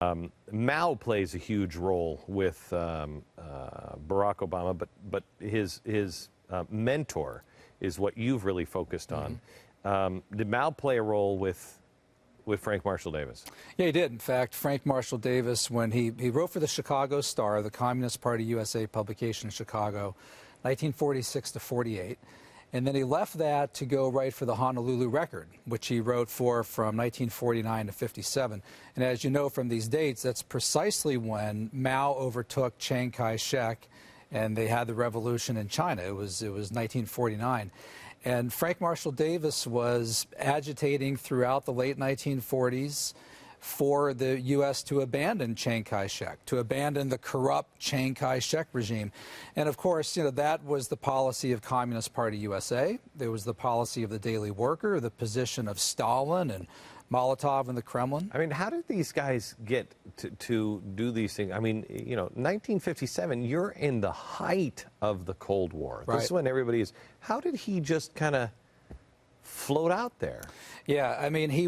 Mao plays a huge role with Barack Obama, but his mentor is what you've really focused on. Did Mao play a role with Frank Marshall Davis? Yeah, he did. In fact, Frank Marshall Davis, when he wrote for the Chicago Star, the Communist Party USA publication in Chicago, 1946 to 48. And then he left that to go write for the Honolulu Record, which he wrote for from 1949 to 57. And as you know from these dates, that's precisely when Mao overtook Chiang Kai-shek and they had the revolution in China. It was 1949. And Frank Marshall Davis was agitating throughout the late 1940s for the U.S. to abandon Chiang Kai-shek, to abandon the corrupt Chiang Kai-shek regime. And of course, you know, that was the policy of Communist Party USA. There was the policy of the Daily Worker, the position of Stalin and Molotov in the Kremlin. I mean, how did these guys get to do these things? I mean, you know, 1957, you're in the height of the Cold War. Right. This is when everybody is. How did he just kind of float out there? Yeah, I mean, he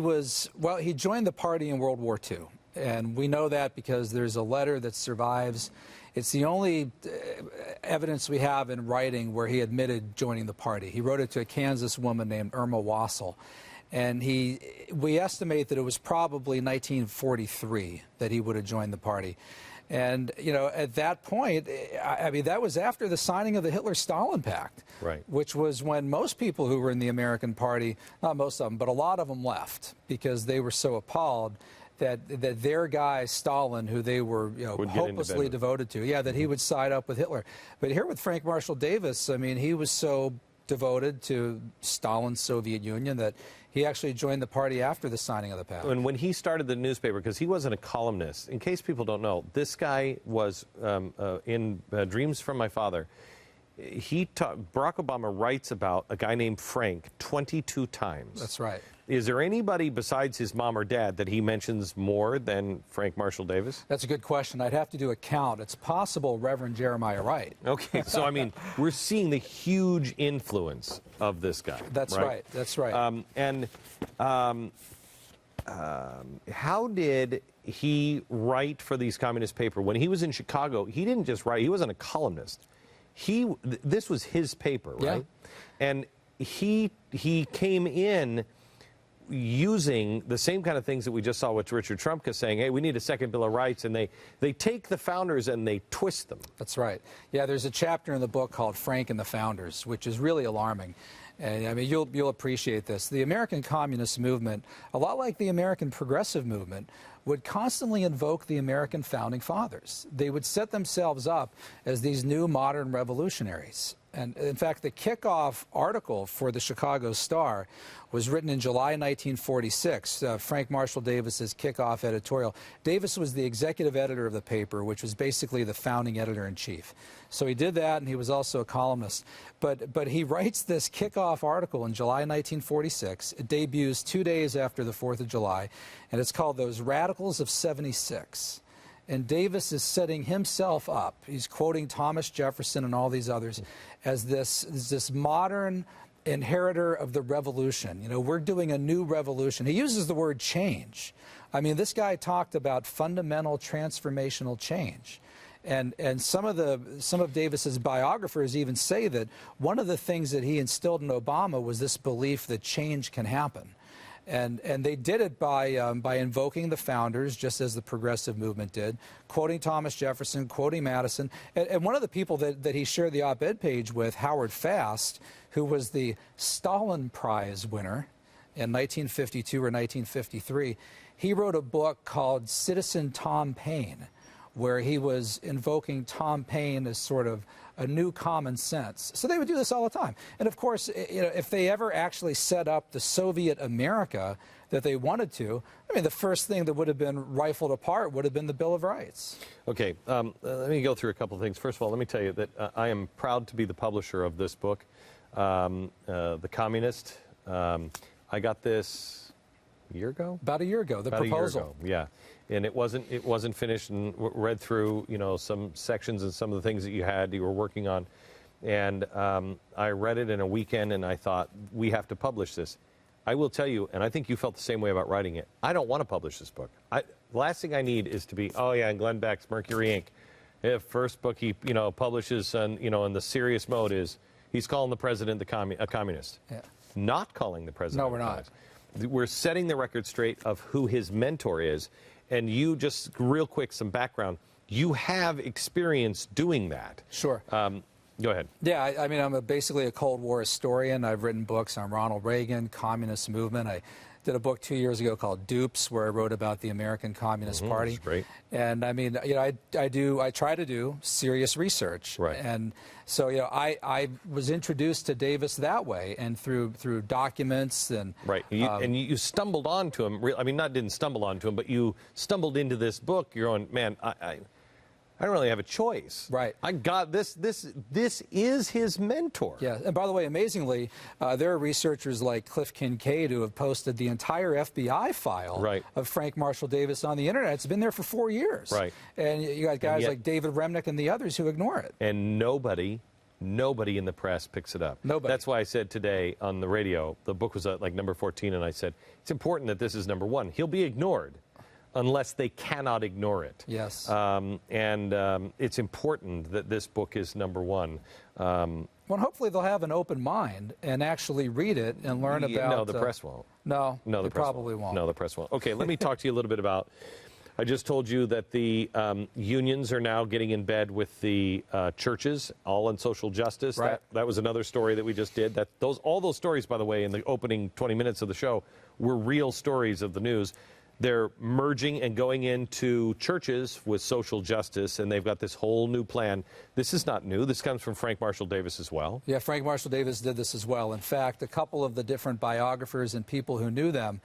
joined the party in World War II. And we know that because there's a letter that survives. It's the only evidence we have in writing where he admitted joining the party. He wrote it to a Kansas woman named Irma Wassel. And we estimate that it was probably 1943 that he would have joined the party. And, you know, at that point, I mean, that was after the signing of the Hitler-Stalin Pact, right, which was when most people who were in the American Party, not most of them, but a lot of them left because they were so appalled that their guy, Stalin, who they were, you know, hopelessly devoted to, yeah, that he would side up with Hitler. But here with Frank Marshall Davis, I mean, he was so devoted to Stalin's Soviet Union that he actually joined the party after the signing of the pact. And when he started the newspaper, because he wasn't a columnist, in case people don't know, this guy was in Dreams from My Father. Barack Obama writes about a guy named Frank 22 times. That's right. Is there anybody besides his mom or dad that he mentions more than Frank Marshall Davis? That's a good question. I'd have to do a count. It's possible Reverend Jeremiah Wright. Okay, so I mean, we're seeing the huge influence of this guy. That's right. That's right. How did he write for these communist papers? When he was in Chicago, he didn't just write. He wasn't a columnist. This was his paper, right? Yeah. And he came in using the same kind of things that we just saw with Richard Trumka saying, hey, we need a second Bill of Rights, and they take the founders and they twist them. That's right. Yeah, there's a chapter in the book called Frank and the Founders, which is really alarming. And I mean, you'll appreciate this. The American Communist Movement, a lot like the American Progressive Movement, would constantly invoke the American Founding Fathers. They would set themselves up as these new modern revolutionaries. And in fact, the kickoff article for the Chicago Star was written in July 1946, Frank Marshall Davis's kickoff editorial. Davis was the executive editor of the paper, which was basically the founding editor-in-chief. So he did that, and he was also a columnist. But he writes this kickoff article in July 1946. It debuts 2 days after the 4th of July, and it's called Those Radicals of '76. And Davis is setting himself up. He's quoting Thomas Jefferson and all these others as this modern inheritor of the revolution. You know, we're doing a new revolution. He uses the word change. I mean, this guy talked about fundamental transformational change. And some of Davis's biographers even say that one of the things that he instilled in Obama was this belief that change can happen. And they did it by invoking the founders, just as the progressive movement did, quoting Thomas Jefferson, quoting Madison. And one of the people that he shared the op-ed page with, Howard Fast, who was the Stalin Prize winner in 1952 or 1953, he wrote a book called Citizen Tom Paine, where he was invoking Tom Paine as sort of a new common sense. So they would do this all the time. And of course, you know, if they ever actually set up the Soviet America that they wanted to, I mean, the first thing that would have been rifled apart would have been the Bill of Rights. Okay, let me go through a couple of things. First of all, let me tell you that I am proud to be the publisher of this book, The Communist. I got this a year ago? About a year ago, the proposal. A year ago, yeah. And it wasn't finished, and read through, you know, some sections and some of the things that you were working on. And I read it in a weekend, and I thought, we have to publish this. I will tell you, and I think you felt the same way about writing it, I don't want to publish this book. The last thing I need is to be, oh yeah, and Glenn Beck's Mercury Inc. First book he publishes and in the serious mode is he's calling the president a communist. Yeah. Not calling the president. No, we're not. We're setting the record straight of who his mentor is, and you just real quick some background. You have experience doing that. Sure. Go ahead. Yeah, I mean, I'm basically a Cold War historian. I've written books on Ronald Reagan, communist movement. I did a book 2 years ago called Dupes, where I wrote about the American Communist Party. That's great. And I mean, I try to do serious research. Right. And so, I was introduced to Davis that way, and through documents and right. And you stumbled onto him. I mean, didn't stumble onto him, but you stumbled into this book. You're going, man, I don't really have a choice. Right. I got this. This is his mentor. Yeah. And by the way, amazingly, there are researchers like Cliff Kincaid who have posted the entire FBI file of Frank Marshall Davis on the internet. It's been there for 4 years. Right. And you got guys like David Remnick and the others who ignore it. And nobody in the press picks it up. Nobody. That's why I said today on the radio, the book was at like number 14, and I said, it's important that this is number 1. He'll be ignored unless they cannot ignore it. Yes. It's important that this book is number 1. Well, hopefully they'll have an open mind and actually read it and learn about... No, the press won't. No, the press probably won't. No, the press won't. Okay, let me talk to you a little bit about... I just told you that the unions are now getting in bed with the churches, all on social justice. Right. That was another story that we just did. All those stories, by the way, in the opening 20 minutes of the show, were real stories of the news. They're merging and going into churches with social justice, and they've got this whole new plan. This is not new. This comes from Frank Marshall Davis as well. Yeah, Frank Marshall Davis did this as well. In fact, a couple of the different biographers and people who knew them,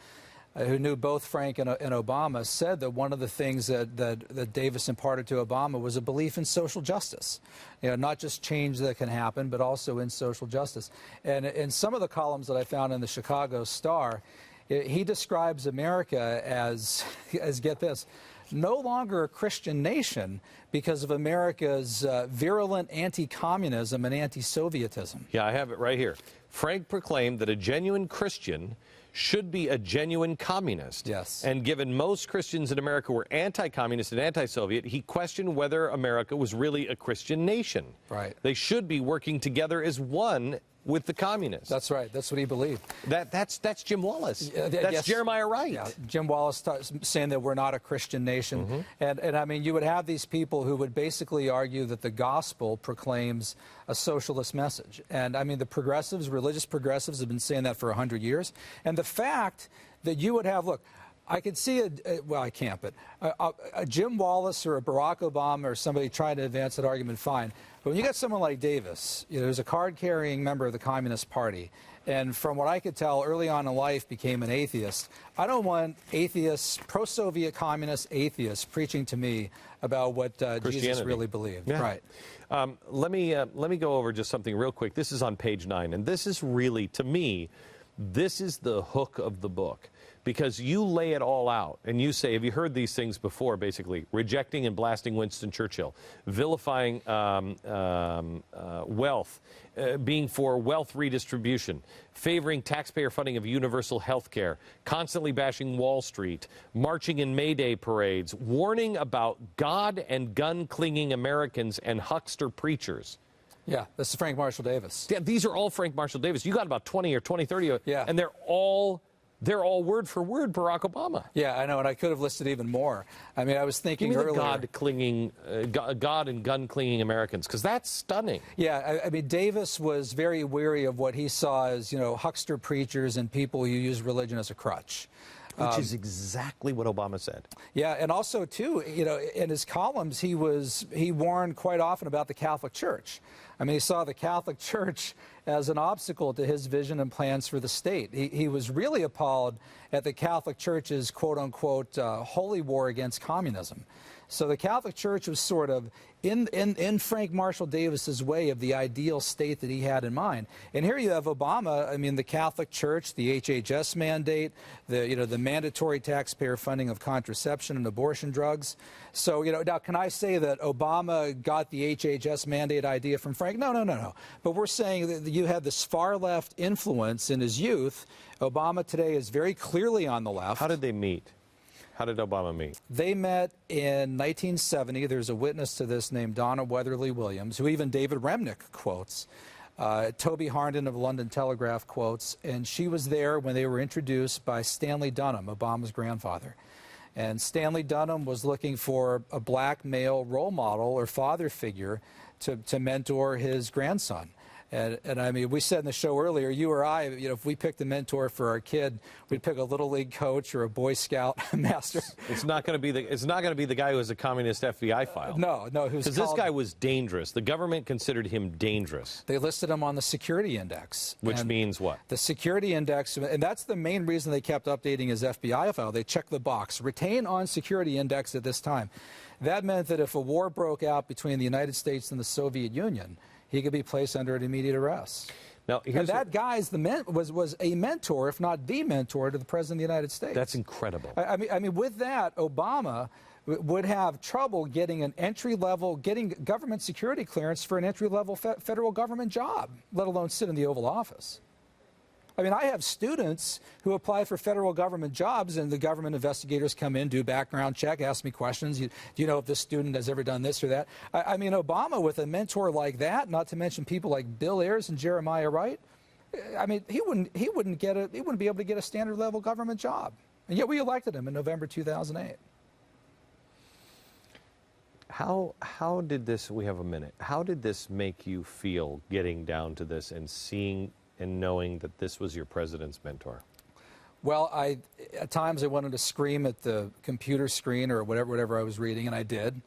who knew both Frank and Obama, said that one of the things that Davis imparted to Obama was a belief in social justice. Not just change that can happen, but also in social justice. And in some of the columns that I found in the Chicago Star, he describes America as get this, no longer a Christian nation because of America's virulent anti-communism and anti-Sovietism. Yeah, I have it right here. Frank proclaimed that a genuine Christian should be a genuine communist. Yes. And given most Christians in America were anti-communist and anti-Soviet, he questioned whether America was really a Christian nation. Right. They should be working together as one with the communists. That's right. That's what he believed. That's Jim Wallace. That's yes. Jeremiah Wright. Yeah. Jim Wallace saying that we're not a Christian nation. And I mean, you would have these people who would basically argue that the gospel proclaims a socialist message. And I mean, the progressives, religious progressives, have been saying that for 100 years. And the fact that you would have, look, I could see well, I can't, but a Jim Wallace or a Barack Obama or somebody trying to advance that argument, fine. But when you got someone like Davis, who's a card-carrying member of the Communist Party, and from what I could tell, early on in life became an atheist, I don't want atheists, pro-Soviet communist atheists, preaching to me about what Jesus really believed. Yeah. Right. Let me go over just something real quick. This is on page 9, and this is really, to me, this is the hook of the book. Because you lay it all out, and you say, have you heard these things before, basically? Rejecting and blasting Winston Churchill, vilifying wealth, being for wealth redistribution, favoring taxpayer funding of universal health care, constantly bashing Wall Street, marching in May Day parades, warning about God and gun-clinging Americans and huckster preachers. Yeah, this is Frank Marshall Davis. Yeah, these are all Frank Marshall Davis. You got about 20 or 30, yeah. And they're all word for word Barack Obama. Yeah, I know, and I could have listed even more. I mean, I was thinking earlier. God and gun-clinging Americans, because that's stunning. Yeah, I mean, Davis was very weary of what he saw as, huckster preachers and people who use religion as a crutch. Which is exactly what Obama said. Yeah, and also, too, in his columns, he warned quite often about the Catholic Church. I mean, he saw the Catholic Church as an obstacle to his vision and plans for the state. He was really appalled at the Catholic Church's quote-unquote holy war against communism. So the Catholic Church was sort of in Frank Marshall Davis's way of the ideal state that he had in mind. And here you have Obama, I mean, the Catholic Church, the HHS mandate, the mandatory taxpayer funding of contraception and abortion drugs. So, now can I say that Obama got the HHS mandate idea from Frank? No. But we're saying that, you had this far-left influence in his youth. Obama today is very clearly on the left. How did they meet? How did Obama meet? They met in 1970. There's a witness to this named Donna Weatherly Williams, who even David Remnick quotes. Toby Harnden of London Telegraph quotes, and she was there when they were introduced by Stanley Dunham, Obama's grandfather. And Stanley Dunham was looking for a black male role model or father figure to mentor his grandson. And I mean, we said in the show earlier, you or I, you know, if we picked a mentor for our kid, we'd pick a little league coach or a Boy Scout master. It's not going to be the guy who has a communist FBI file. No, because this guy was dangerous. The government considered him dangerous. They listed him on the security index. Which means what? The security index, and that's the main reason they kept updating his FBI file. They checked the box, retain on security index at this time. That meant that if a war broke out between the United States and the Soviet Union, he could be placed under an immediate arrest. Now, and that guy was a mentor, if not the mentor, to the President of the United States. That's incredible. I mean, with that, Obama would have trouble getting an getting government security clearance for an entry-level federal government job, let alone sit in the Oval Office. I mean, I have students who apply for federal government jobs, and the government investigators come in, do background check, ask me questions. Do you know if this student has ever done this or that? I mean, Obama with a mentor like that, not to mention people like Bill Ayers and Jeremiah Wright, I mean, he wouldn't be able to get a standard level government job. And yet we elected him in November 2008. How did this, we have a minute, how did this make you feel getting down to this and seeing and knowing that this was your president's mentor? Well, at times I wanted to scream at the computer screen or whatever I was reading, and I did.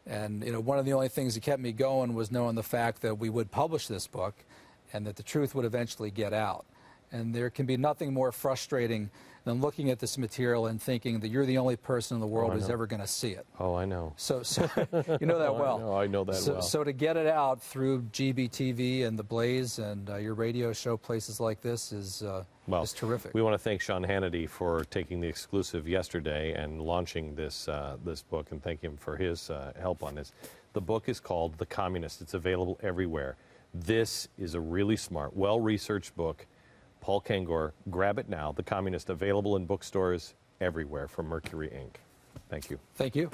And you know, one of the only things that kept me going was knowing the fact that we would publish this book and that the truth would eventually get out. And there can be nothing more frustrating than looking at this material and thinking that you're the only person in the world who's ever going to see it. Oh, I know. So you know that well. I know that well. So to get it out through GBTV and The Blaze and your radio show, places like this, is terrific. We want to thank Sean Hannity for taking the exclusive yesterday and launching this book, and thank him for his help on this. The book is called The Communist. It's available everywhere. This is a really smart, well-researched book. Paul Kengor, grab it now. The Communist, available in bookstores everywhere from Mercury Inc. Thank you. Thank you.